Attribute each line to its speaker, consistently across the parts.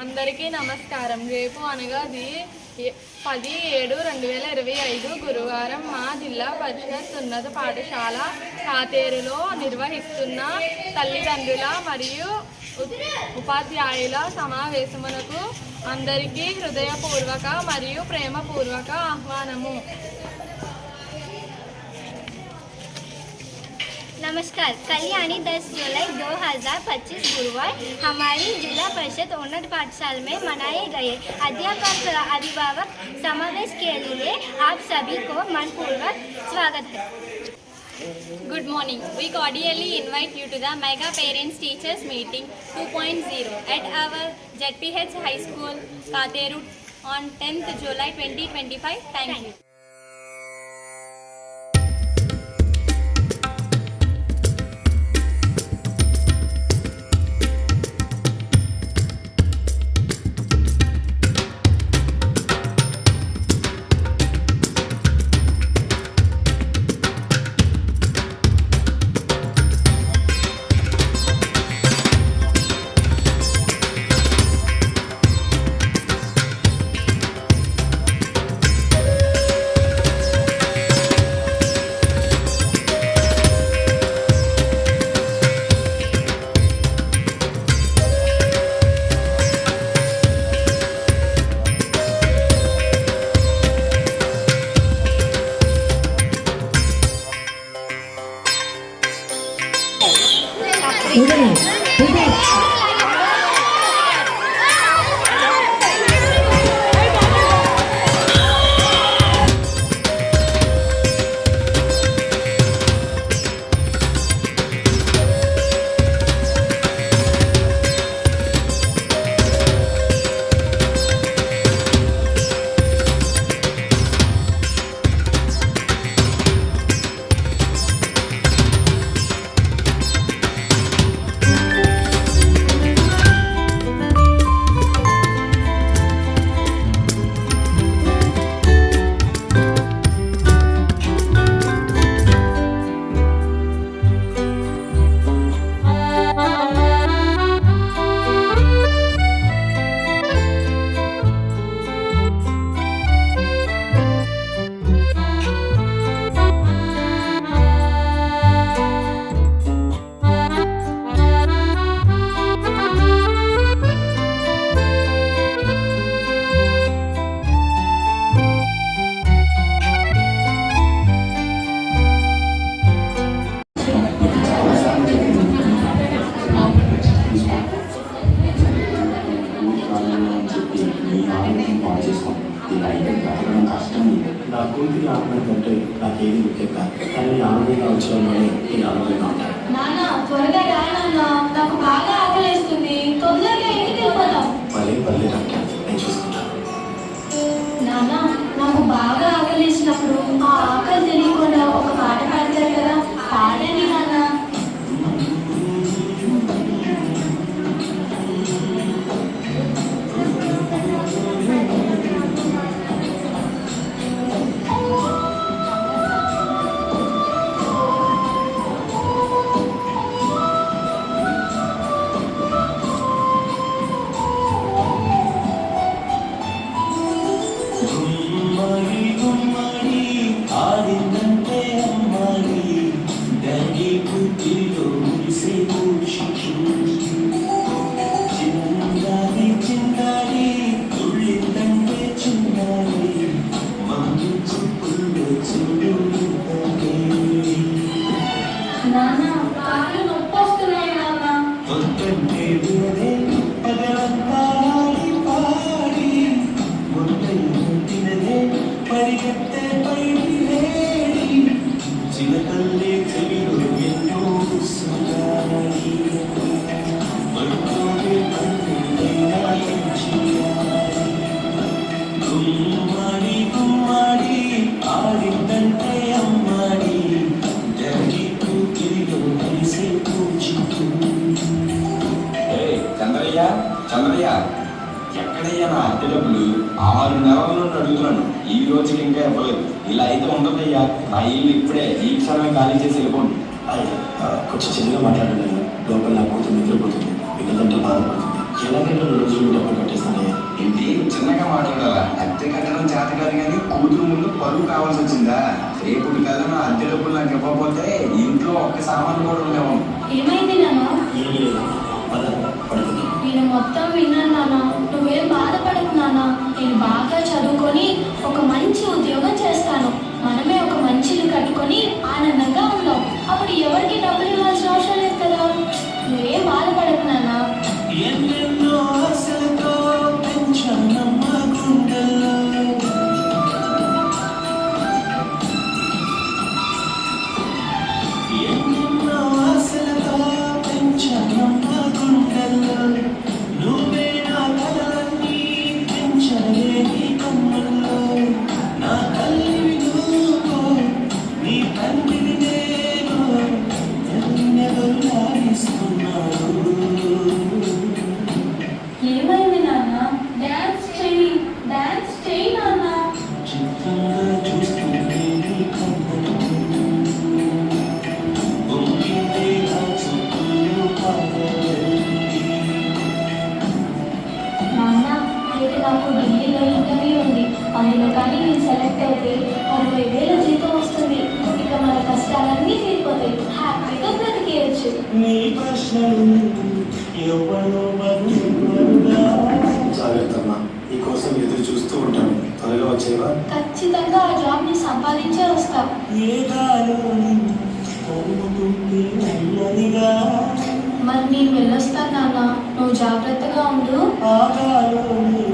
Speaker 1: అందరికీ నమస్కారం. రేపు అనగా 10/7/2025 గురువారం మా జిల్లా పరిషత్ ఉన్నత పాఠశాల కాతేరులో నిర్వహిస్తున్న తల్లిదండ్రుల మరియు ఉపాధ్యాయుల సమావేశమునకు అందరికీ హృదయపూర్వక మరియు ప్రేమపూర్వక ఆహ్వానము.
Speaker 2: नमस्कार. कल यानी 10 जुलाई 2025 गुरुवार हमारी जिला परिषद उन्नत पाठशाला में मनाए गए अध्यापक अभिभावक समावेश के लिए आप सभी को मनपूर्वक स्वागत है.
Speaker 3: Good morning. We cordially invite you to the Mega Parents Teachers Meeting 2.0 at our ZPH High School, Katheru on 10th July 2025. Thank you.
Speaker 4: నా కూతురి ఆరోగ్యం కంటే నాకేది ముఖ్యం కాదు, కానీ ఆరోగ్యంగా వచ్చేవాళ్ళని నేను ఆరోగ్యంగా ఉంటాను.
Speaker 5: నాన్న త్వరగా రా నాన్న, నాకు బాగా ఆకలిస్తుంది, తొందరగా ఇంటికి వెళ్ళిపోదాం.
Speaker 4: పర్లేదు డాక్టర్, నేను చూసుకుంటాను.
Speaker 5: నాన్న నాకు బాగా ఆకలిసినప్పుడు ఆ ఆకలి తెలియకుండా ఒక పాట పాడతారు కదా, పాడండి నాన్న.
Speaker 6: చంద్రయ్య, ఎక్కడయ్యా నా అద్దె డబ్బులు? 6 నెలల నుండి అడుగుతున్నాను, ఈ రోజుకి ఇంకా ఇవ్వలేదు. ఇలా అయితే ఉండదయ్యా. నా ఇల్లు ఇప్పుడే ఈ క్షణమే ఖాళీ చేసి వెళ్ళిపోండి.
Speaker 4: కొంచెం చిన్నగా మాట్లాడండి. లోపల నా కూతురు నిద్రపోతుంది, పిల్లలంటే బాధపడుతుంది. ఎలాగైనా 2 రోజులు డబ్బులు కట్టేసి చేస్తానే.
Speaker 6: ఏంటి చిన్నగా మాట్లాడాలా? అద్దె కట్టడం చేత కాదు కానీ కూతురు ముందు పరువు కావాల్సి వచ్చిందా? రేపు కల్లా నా అద్దె డబ్బులు నాకు ఇవ్వకపోతే ఇంట్లో ఒక్క సామాను కూడా ఉండేవాం.
Speaker 5: ఏమైంది నాన్న?
Speaker 4: ఏం లేదు, పద పడుకుందాం.
Speaker 5: నేను మొత్తం విన్నాను నాన్న. నువ్వేం బాధపడకు నాన్న. నేను బాగా చదువుకొని ఒక మంచి ఉద్యోగం చేస్తాను. మనమే ఒక మంచి ఇల్లు కట్టుకొని ఆనందంగా ఉందాం. అప్పుడు ఎవరికి డబ్బులు ఇవ్వాల్సిన అవసరం లేదు కదా. నువ్వేం బాధపడకు నాన్న.
Speaker 7: ఎన్నెన్నో ఆశలతో పెంచానమ్మ గుండెల్లో, ఎన్నెన్నో ఆశలతో పెంచానమ్మ గుండెల్లో, నువ్వే నా కలలన్నీ పెంచలే నీ కన్నుల్లో. నా తల్లివి నువ్వు, నీ తండ్రిని నేను, ఎన్నెదొల్లాడిస్తున్నాడు.
Speaker 5: ఏమైంది నాన్న? డాన్స్ చేయి, డాన్స్ చేయి నాన్న.
Speaker 7: చిత్రంగా చూస్తుంటే నీ కన్నులు పొంగితే నా చుట్టూ పాదలన్నీ.
Speaker 5: నాన్న, రేపు నాకు ఢిల్లీలో ఇంటర్వ్యూ ఉంది. అందులో కానీ నేను సెలెక్ట్ అయితే 60,000 జీతం వస్తుంది. ఇక మన కష్టాలన్నీ తీరిపోతాయి. హ్యాపీగా బ్రతికేయచ్చు.
Speaker 7: నీ ప్రశ్నలు ఎవరో బదులుగా.
Speaker 4: జాగ్రత్త అమ్మా, నీ కోసం ఎదురు చూస్తూ ఉంటాను. త్వరగా వచ్చేవా?
Speaker 5: ఖచ్చితంగా ఆ జాబ్ని సంపాదించే వస్తా.
Speaker 7: ఏ గాలోని తరుముతుంటే ఉన్నదిగా,
Speaker 5: మరి నేను వెళ్ళొస్తాను నాన్న. నువ్వు జాగ్రత్తగా ఉండు.
Speaker 7: ఆ గాలోని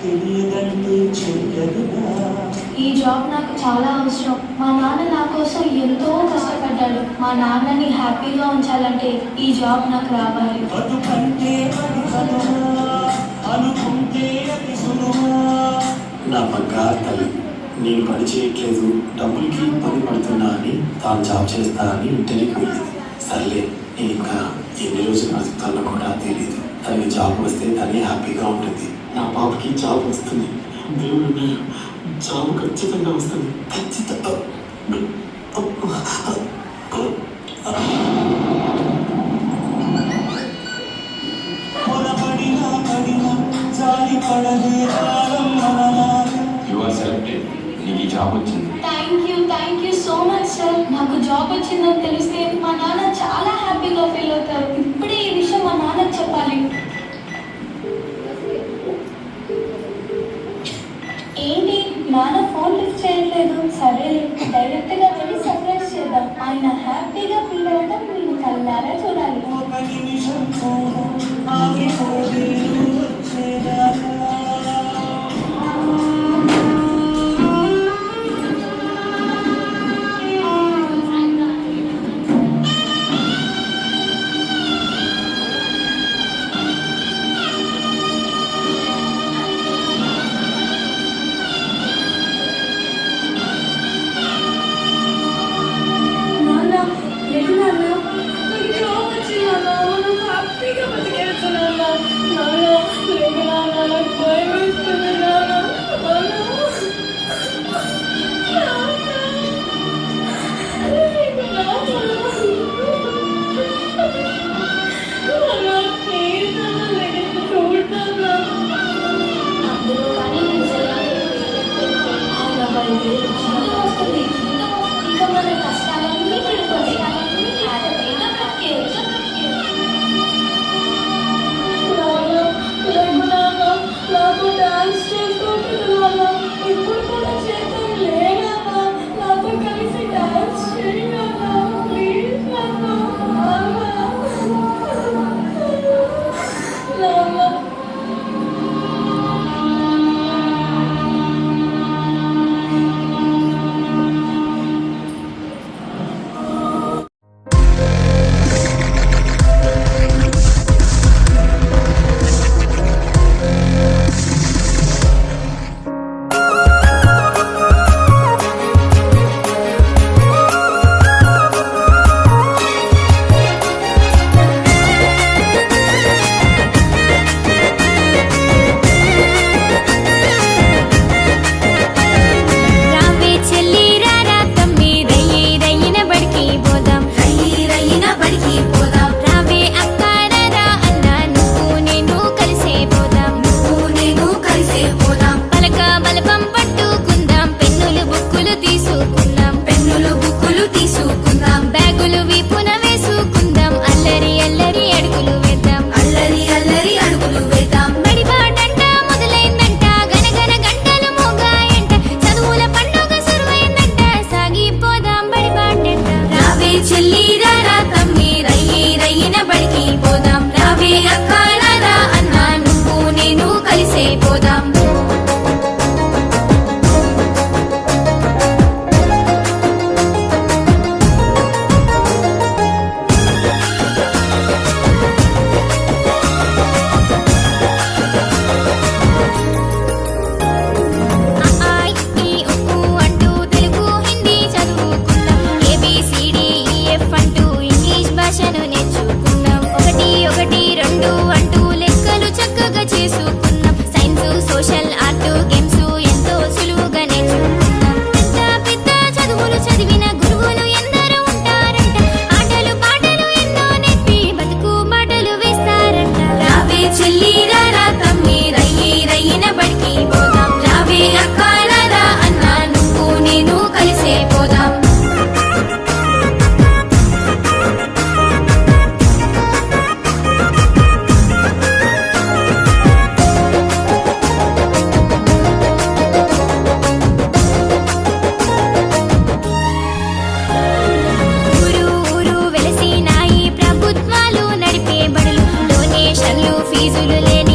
Speaker 7: తెలియదంటే చెయ్యదుగా.
Speaker 5: ఈ జాబ్ నాకు చాలా అవసరం. మా నాన్న నా కోసం ఎంతో కష్టపడ్డాడు. మా నాన్నని హ్యాపీగా ఉంచాలంటే ఈ జాబ్ నాకు రావాలి.
Speaker 7: బతుకంటే అది కదమా, అనుకుంటే అది సులువా.
Speaker 4: నా బంగారు తల్లి, నేను పని చేయట్లేదు, డబ్బులకి ఇబ్బంది పడుతున్నా అని తాను జాబ్ చేస్తా అని ఇంటర్వ్యూకి వెళ్ళింది. సర్లే, నేను ఇంకా ఎన్ని రోజులు బ్రతుకుతానో కూడా తెలియదు. తనకి జాబ్ వస్తే తనే హ్యాపీగా ఉంటుంది. నా పాపకి జాబ్ వస్తుంది. దేవుడు ఉన్నారు, జాబ్ ఖచ్చితంగా వస్తుంది. ఖచ్చితంగా.
Speaker 7: పొరపడినా పడినా జాలి పడదే కాలం మనలాగా.
Speaker 6: You are selected. నీకు ఈ జాబ్ వచ్చింది.
Speaker 5: Thank you so much sir. నాకు జాబ్ వచ్చిందని తెలిస్తే మా నాన్న చాలా హ్యాపీగా ఫీల్ అవుతారు. ఇప్పుడే ఈ విషయం మా నాన్నకి చెప్పాలి. ఏంటి నాన్న ఫోన్ లిఫ్ట్ చేయట్లేదు? సరే, డైరెక్ట్గా వెళ్ళి సర్ప్రైజ్ చేద్దాం. ఆయన హ్యాపీగా ఫీల్ అవ్వడం నేను కళ్ళారా చూడాలి.
Speaker 7: ఒక నిమిషం కూడా ఆగిపోతే నువ్వు వచ్చేదాకా.
Speaker 5: నాన్న, లేదు నాన్న, నాకు జాబ్ వచ్చింది నాన్న. మనం
Speaker 8: చెల్లిరా తమ్మి రయ్యిన బడికి పోదాం రావే అక్కాలరా అన్న నువ్వు నేను కలిసే పోదాం ఊరు వెలసినాయి ప్రభుత్వాలు నడిపే బడులు డొనేషన్లు ఫీజులు లేని